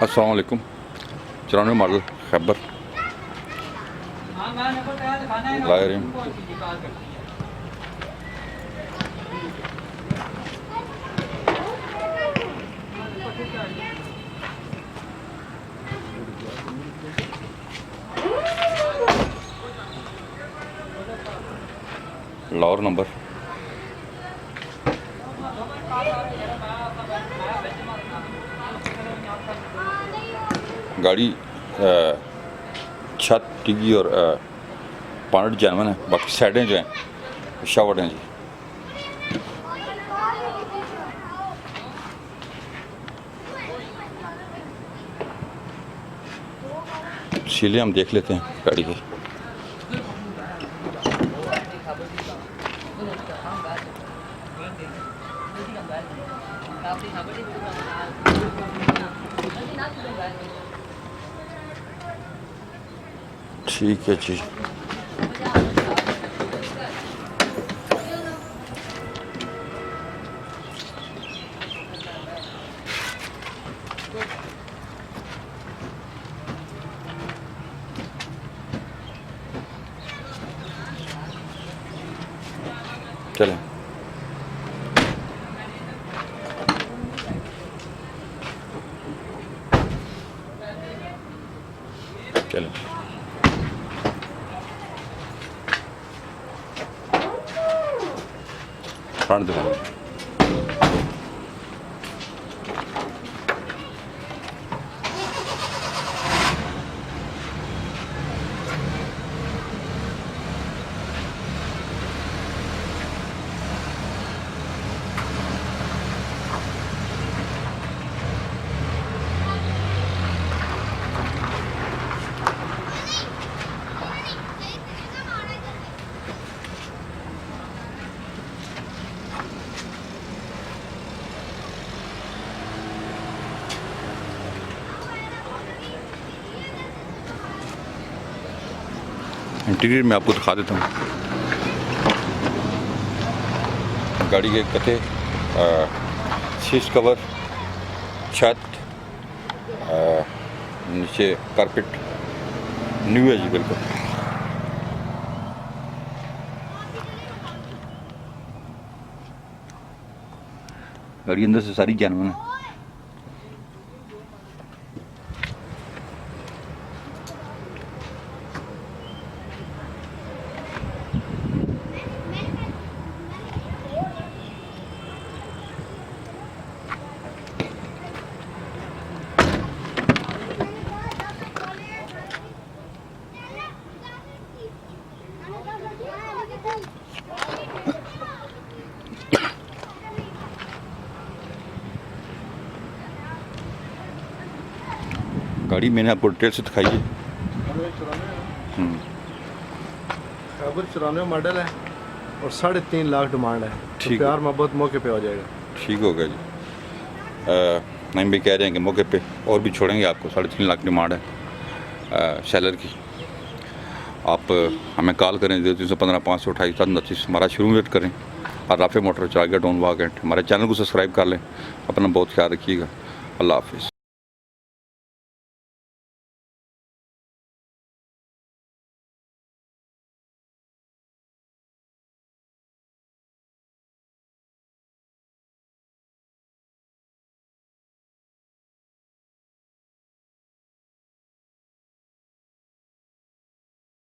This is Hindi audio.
अस्सलाम वालेकुम। 94 मॉडल खैबर लाए रहे हैं। लाहौर नंबर गाड़ी छत टिगी और पानट जानवन है, बाकी साइडें जो हैं शावर्ड हैं जी। सीले हम देख लेते हैं गाड़ी की। ठीक है जी। चलें चलें फ्रंट दिखाओ। इंटीरियर में आपको दिखा देता हूँ। गाड़ी के कथे सीट कवर, छत, नीचे कारपेट न्यू है जी बिल्कुल। गाड़ी अंदर से सारी जानवर है। गाड़ी मैंने आपको डिटेल से दिखाई है। खैबर 94 मॉडल है और 3.5 लाख डिमांड है। ठीक, प्यार मोहब्बत मौके पे हो जाएगा। ठीक हो गया जी। नहीं भी कह रहे हैं कि मौके पे और भी छोड़ेंगे आपको। 3.5 लाख डिमांड है सेलर की। आप हमें कॉल करें 0315 528 729 हमारा शुरू वेट करें। और राफे मोटर चला गया डोन वाक एंड हमारे चैनल को सब्सक्राइब कर लें। अपना बहुत ख्याल रखिएगा। अल्लाह हाफिज़।